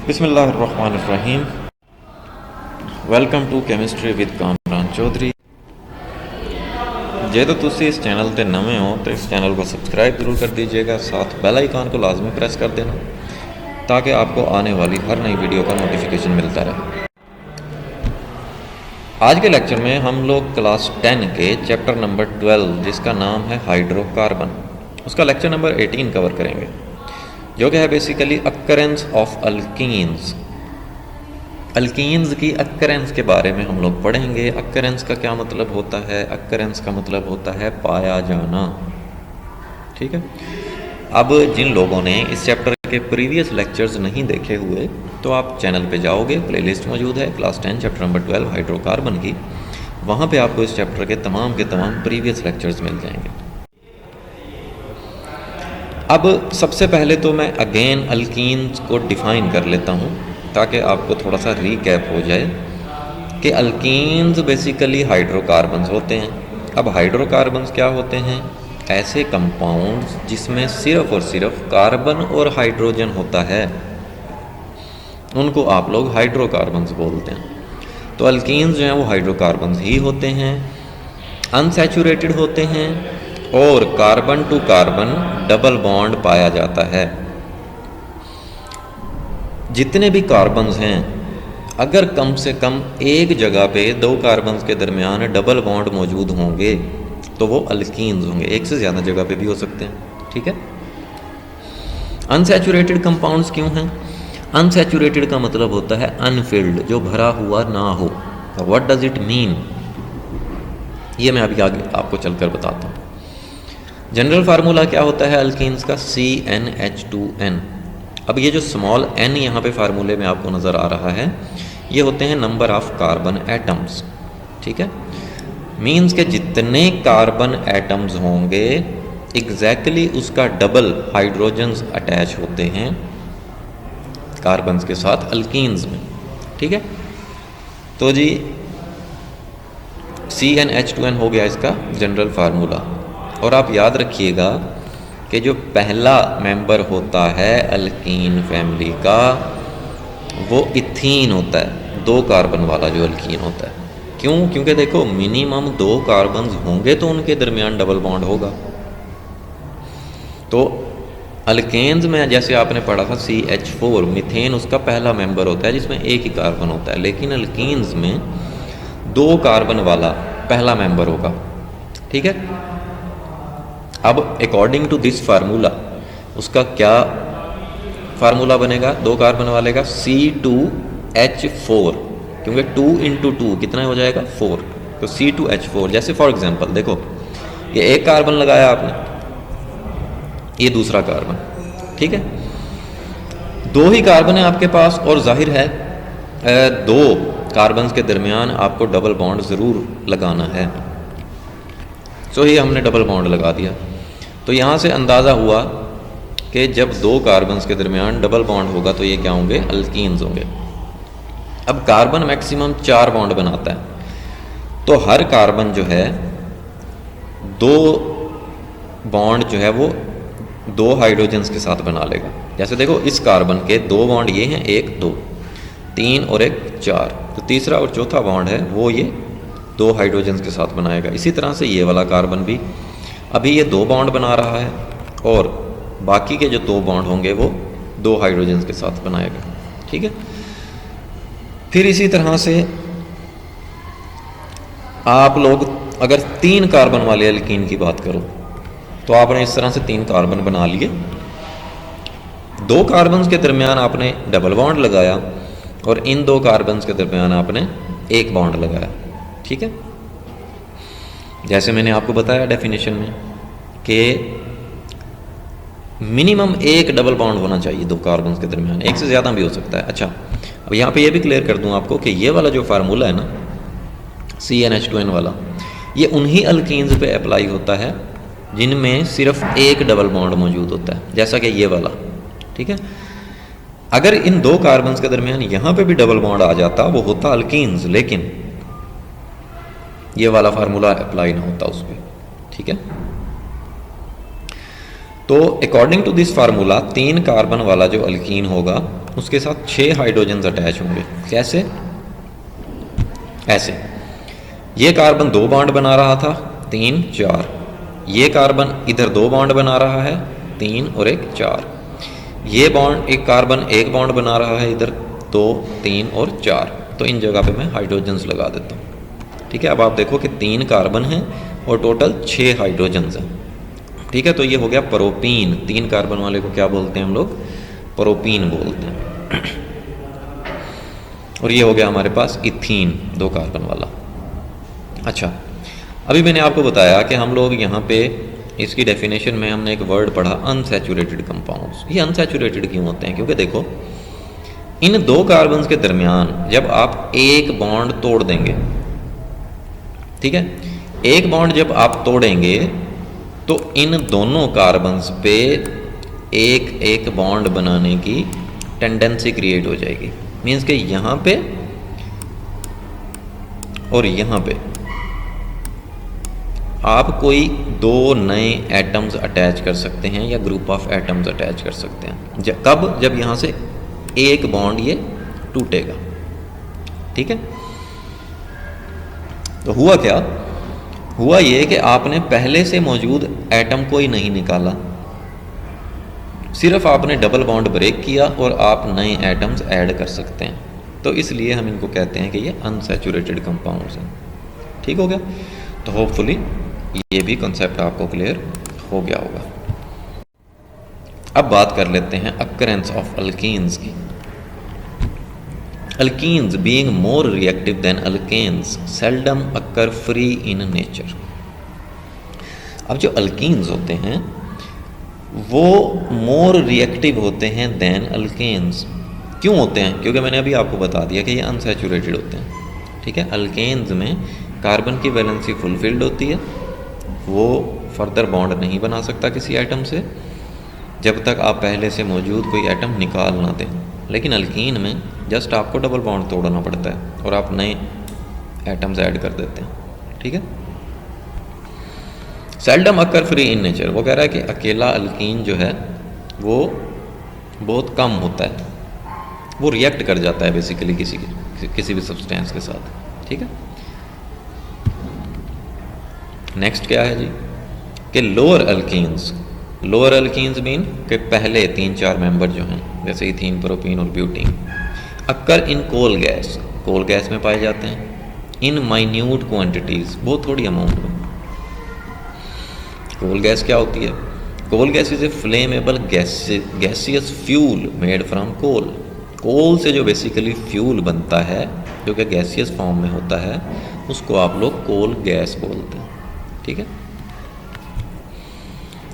बिस्मिल्लाहिर्रहमानिर्रहीम। Welcome to chemistry with Kamran Chaudhary. जे तो तुसी इस चैनल ते नवे हो तो इस चैनल को सब्सक्राइब जरूर कर दीजिएगा, साथ बेल आइकन को लाजमी प्रेस कर देना ताकि आपको आने वाली हर नई वीडियो का नोटिफिकेशन मिलता रहे। आज के लेक्चर में हम लोग क्लास 10 के चैप्टर नंबर 12 जिसका नाम है हाइड्रोकार्बन, उसका लेक्चर नंबर 18 कवर करेंगे, जो कि है बेसिकली अक्करेंस ऑफ अल्कीन्स। अल्कीन्स की अक्करेंस के बारे में हम लोग पढ़ेंगे। अक्करेंस का क्या मतलब होता है? अक्करेंस का मतलब होता है पाया जाना। ठीक है। अब जिन लोगों ने इस चैप्टर के प्रीवियस लेक्चर्स नहीं देखे हुए तो आप चैनल पे जाओगे, प्लेलिस्ट मौजूद है क्लास 10 चैप्टर नंबर 12 हाइड्रोकार्बन की, वहाँ पे आपको इस चैप्टर के तमाम प्रीवियस लेक्चर्स मिल जाएंगे। अब सबसे पहले तो मैं अगेन अल्कीन्स को डिफ़ाइन कर लेता हूँ ताकि आपको थोड़ा सा रीकैप हो जाए कि अल्कीन्स बेसिकली हाइड्रोकार्बन्स होते हैं। अब हाइड्रोकार्बन्स क्या होते हैं? ऐसे कंपाउंड्स जिसमें सिर्फ और सिर्फ कार्बन और हाइड्रोजन होता है, उनको आप लोग हाइड्रोकार्बन्स बोलते हैं। तो अल्कीन्स जो हैं वो हाइड्रोकार्बन्स ही होते हैं, अनसैचुरेटेड होते हैं और carbon to carbon double bond पाया जाता है। जितने भी कार्बन्स हैं, अगर कम से कम एक जगह पे दो कार्बन्स के दरमियान डबल बॉन्ड मौजूद होंगे तो वो अल्कीन्स होंगे। एक से ज़्यादा जगह पे भी हो सकते हैं। ठीक है। अनसैचुरेटेड कंपाउंड्स क्यों हैं? अनसैचुरेटेड का मतलब होता है अनफिल्ड, जो भरा हुआ ना हो। What does it mean? ये मैं अभी आगे आपको चलकर बताता हूँ। जनरल फार्मूला क्या होता है अल्कीन्स का? CnH2n। अब ये जो स्मॉल n यहाँ पे फार्मूले में आपको नज़र आ रहा है, ये होते हैं नंबर ऑफ कार्बन एटम्स। ठीक है। मीन्स के जितने कार्बन एटम्स होंगे एग्जैक्टली उसका डबल हाइड्रोजन्स अटैच होते हैं कार्बन्स के साथ अल्कीन्स में। ठीक है। तो जी CnH2n हो गया इसका जनरल फार्मूला। और आप याद रखिएगा कि जो पहला मेंबर होता है अल्कीन फैमिली का वो इथीन होता है, दो कार्बन वाला जो अल्कीन होता है। क्यों? क्योंकि देखो मिनिमम दो कार्बन्स होंगे तो उनके दरमियान डबल बॉन्ड होगा। तो अल्केन्स में जैसे आपने पढ़ा था CH4, मीथेन उसका पहला मेंबर होता है जिसमें एक ही कार्बन होता है, लेकिन अल्कीन्स में दो कार्बन वाला पहला मेंबर होगा। ठीक है। अब अकॉर्डिंग टू दिस फार्मूला उसका क्या फार्मूला बनेगा? दो कार्बन वाले का C2H4, क्योंकि 2 × 2 कितना हो जाएगा? 4। तो C2H4। जैसे फॉर एग्जांपल देखो, ये एक कार्बन लगाया आपने, ये दूसरा कार्बन। ठीक है। दो ही कार्बन है आपके पास और जाहिर है दो कार्बन्स के दरमियान आपको डबल बॉन्ड ज़रूर लगाना है। तो ये हमने डबल बॉन्ड लगा दिया। तो यहाँ से अंदाज़ा हुआ कि जब दो कार्बन्स के दरमियान डबल बॉन्ड होगा तो ये क्या होंगे? अल्कीन्स होंगे। अब कार्बन मैक्सिमम 4 बॉन्ड बनाता है, तो हर कार्बन जो है दो बॉन्ड जो है वो दो हाइड्रोजन्स के साथ बना लेगा। जैसे देखो इस कार्बन के दो बॉन्ड ये हैं, 1 2 3 और 1 4। तो तीसरा और चौथा बॉन्ड है वो ये दो हाइड्रोजन्स के साथ बनाएगा। इसी तरह से ये वाला कार्बन भी अभी ये दो बॉन्ड बना रहा है और बाकी के जो दो बॉन्ड होंगे वो दो हाइड्रोजन्स के साथ बनाएगा। ठीक है। फिर इसी तरह से आप लोग अगर 3 कार्बन वाले अल्कीन की बात करो तो आपने इस तरह से 3 कार्बन बना लिए, दो कार्बन्स के दरमियान आपने डबल बॉन्ड लगाया और इन दो कार्बन्स के दरमियान आपने एक बॉन्ड लगाया। ठीक है। जैसे मैंने आपको बताया डेफिनेशन में कि मिनिमम एक डबल बॉन्ड होना चाहिए दो कार्बन्स के दरमियान, एक से ज़्यादा भी हो सकता है। अच्छा, अब यहाँ पे ये भी क्लियर कर दूँ आपको कि ये वाला जो फार्मूला है ना CnH2n वाला, ये उन्हीं अल्कीन्स पे अप्लाई होता है जिनमें सिर्फ एक डबल बॉन्ड मौजूद होता है, जैसा कि ये वाला। ठीक है। अगर इन दो कार्बन्स के दरमियान यहाँ पे भी डबल बॉन्ड आ जाता वो होता अल्कीन्स, लेकिन ये वाला फार्मूला अप्लाई ना होता उस पर। ठीक है। तो according to this formula 3 carbon वाला जो अल्कीन होगा उसके साथ 6 हाइड्रोजन्स अटैच होंगे। कैसे? ऐसे, ये कार्बन 2 बॉन्ड बना रहा था, 3 4, ये कार्बन इधर 2 बॉन्ड बना रहा है, 3 और 1 4, ये बॉन्ड एक कार्बन 1 बॉन्ड बना रहा है इधर, 2 3 और 4। तो इन जगह पे मैं हाइड्रोजन्स लगा देता हूँ। ठीक है, अब आप देखो कि 3 कार्बन हैं और टोटल 6 हाइड्रोजन्स हैं। ठीक है, तो ये हो गया प्रोपीन। 3 कार्बन वाले को क्या बोलते हैं हम लोग? प्रोपीन बोलते हैं। और ये हो गया हमारे पास इथीन, 2 कार्बन वाला। अच्छा, अभी मैंने आपको बताया कि हम लोग यहाँ पे इसकी डेफिनेशन में हमने एक वर्ड पढ़ा, अनसैचुरेटेड कंपाउंड्स। ये अनसैचुरेटेड क्यों होते हैं? क्योंकि देखो, इन 2 कार्बन्स के दरमियान जब आप एक बॉन्ड तोड़ देंगे, ठीक है, एक बॉन्ड जब आप तोड़ेंगे तो इन दोनों कार्बन्स पे एक एक बॉन्ड बनाने की टेंडेंसी क्रिएट हो जाएगी। मीन्स कि यहाँ पे और यहाँ पे आप कोई 2 नए एटम्स अटैच कर सकते हैं या ग्रुप ऑफ एटम्स अटैच कर सकते हैं। कब? जब यहाँ से एक बॉन्ड ये टूटेगा। ठीक है, तो हुआ क्या? हुआ ये कि आपने पहले से मौजूद एटम को ही नहीं निकाला, सिर्फ आपने डबल बॉन्ड ब्रेक किया और आप नए एटम्स ऐड कर सकते हैं। तो इसलिए हम इनको कहते हैं कि ये अनसैचुरेटेड कंपाउंड्स हैं। ठीक हो गया? तो होपफुली ये भी कॉन्सेप्ट आपको क्लियर हो गया होगा। अब बात कर लेते हैं अक्रेंस ऑफ अल्कीन्स की। Alkenes being more reactive than alkanes seldom occur free in nature. अब जो अल्कीन्स होते हैं वो मोर रिएक्टिव होते हैं देन अल्केन्स। क्यों होते हैं? क्योंकि मैंने अभी आपको बता दिया कि ये अनसैचुरेटेड होते हैं। ठीक है, अल्केन्स में कार्बन की वैलेंसी फुलफिल्ड होती है, वो फर्दर बॉन्ड नहीं बना सकता किसी एटम से जब तक आप पहले से मौजूद कोई एटम निकाल ना दें। लेकिन अल्कीन में जस्ट आपको डबल बॉन्ड तोड़ना पड़ता है और आप नए एटम्स ऐड कर देते हैं। ठीक है, seldom occur free in nature, वो कह रहा है कि अकेला अल्कीन जो है वो बहुत कम होता है, वो रिएक्ट कर जाता है बेसिकली किसी भी सब्सटेंस के साथ। ठीक है, नेक्स्ट क्या है जी कि lower alkenes. Lower alkenes mean कि पहले 3-4 मेंबर जो हैं, जैसे इथीन, प्रोपीन और butene, occur in coal gas, coal gas में पाए जाते हैं, इन माइन्यूट क्वांटिटीज़, बहुत थोड़ी अमाउंट में। कोल गैस क्या होती है? Coal gas is a flammable gaseous fuel made from coal. Coal से जो बेसिकली फ्यूल बनता है जो कि गैसियस फॉर्म में होता है, उसको आप लोग कोल गैस बोलते हैं। ठीक है,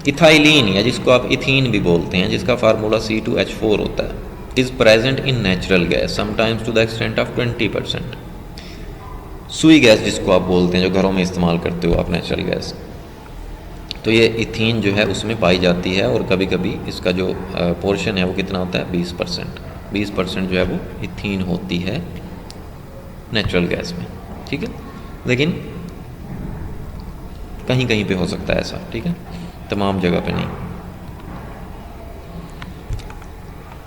इथाइलिन या जिसको आप इथीन भी बोलते हैं, जिसका फार्मूला C2H4 होता है, is present in natural gas sometimes to the extent of 20%। Sui gas जिसको आप बोलते हैं, जो घरों में इस्तेमाल करते हो आप नेचुरल गैस, तो ये इथीन जो है उसमें पाई जाती है। और कभी कभी इसका जो पोर्शन है वो कितना होता है? 20%। 20% जो है वो इथीन होती है नेचुरल गैस में। ठीक है, लेकिन कहीं कहीं पे हो सकता है ऐसा। ठीक है, तमाम जगह पे नहीं।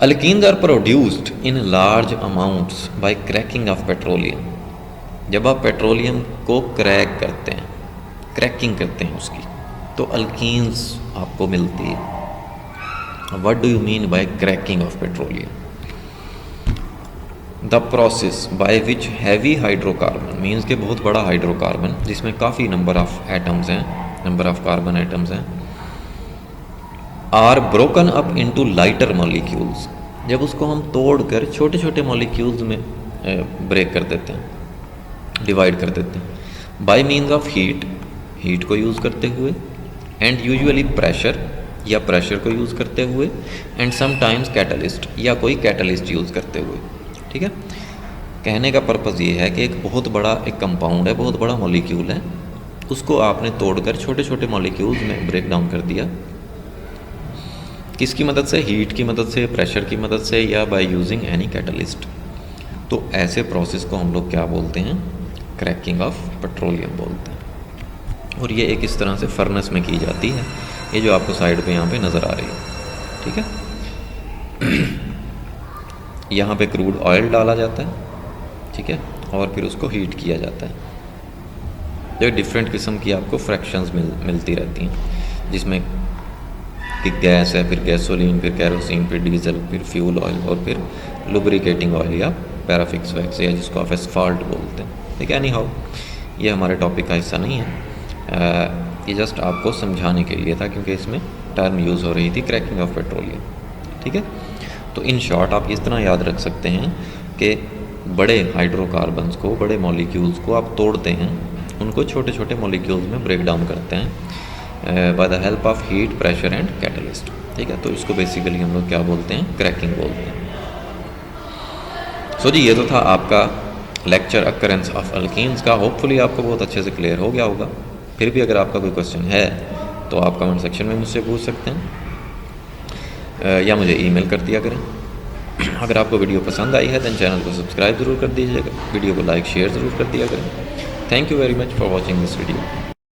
Alkenes are produced in large amounts by cracking of petroleum. जब आप पेट्रोलियम को क्रैक करते हैं, क्रैकिंग करते हैं उसकी, तो अल्कीन्स आपको मिलती है। What do you mean by cracking of petroleum? The process by which heavy hydrocarbon, means के बहुत बड़ा हाइड्रोकार्बन जिसमें काफ़ी नंबर ऑफ एटम्स हैं, नंबर ऑफ कार्बन एटम्स हैं, are broken up into lighter molecules. जब उसको हम तोड़कर छोटे छोटे मॉलिक्यूल्स में ब्रेक कर देते हैं, डिवाइड कर देते हैं, bye means of heat, heat को यूज़ करते हुए, एंड यूजुअली प्रेशर या प्रेशर को यूज़ करते हुए, एंड समटाइम्स कैटलिस्ट या कोई कैटलिस्ट यूज़ करते हुए। ठीक है, कहने का पर्पज़ ये है कि एक बहुत बड़ा एक कंपाउंड है, बहुत बड़ा मॉलिक्यूल है, उसको आपने तोड़कर छोटे छोटे मॉलिक्यूल्स में ब्रेक डाउन कर दिया। किसकी मदद से? हीट की मदद से, प्रेशर की मदद से, या बाय यूजिंग एनी कैटलिस्ट। तो ऐसे प्रोसेस को हम लोग क्या बोलते हैं? क्रैकिंग ऑफ पेट्रोलियम बोलते हैं। और ये एक इस तरह से फर्नेस में की जाती है, ये जो आपको साइड पे यहाँ पे नज़र आ रही है। ठीक है, यहाँ पे क्रूड ऑयल डाला जाता है, ठीक है, और फिर उसको हीट किया जाता है। जो डिफरेंट किस्म की आपको फ्रैक्शंस मिलती रहती हैं, जिसमें कि गैस है, फिर गैसोलीन, फिर कैरोसिन, फिर डीजल, फिर फ्यूल ऑयल और फिर लुब्रिकेटिंग ऑयल या पैराफिक्स वैक्स या जिसको आप एस्फाल्ट बोलते हैं। ठीक है, एनी हाउ ये हमारे टॉपिक का हिस्सा नहीं है, ये जस्ट आपको समझाने के लिए था क्योंकि इसमें टर्म यूज़ हो रही थी क्रैकिंग ऑफ पेट्रोलियम। ठीक है, तो इन शॉर्ट आप इस तरह याद रख सकते हैं कि बड़े हाइड्रोकार्बन्स को, बड़े मॉलिक्यूल्स को आप तोड़ते हैं, उनको छोटे छोटे मॉलिक्यूल्स में ब्रेक डाउन करते हैं by the help of heat, pressure and catalyst. ठीक है, तो इसको बेसिकली हम लोग क्या बोलते हैं, क्रैकिंग बोलते हैं। सो जी, ये तो था आपका लेक्चर अकरेंस ऑफ अल्कीन्स का। होपफुली आपको बहुत अच्छे से क्लियर हो गया होगा। फिर भी अगर आपका कोई क्वेश्चन है तो आप कमेंट सेक्शन में मुझसे पूछ सकते हैं या मुझे ईमेल कर दिया करें। अगर आपको वीडियो पसंद आई है तो चैनल को सब्सक्राइब ज़रूर कर दीजिएगा, वीडियो को लाइक शेयर ज़रूर कर दिया करें। Thank you very much for watching this video.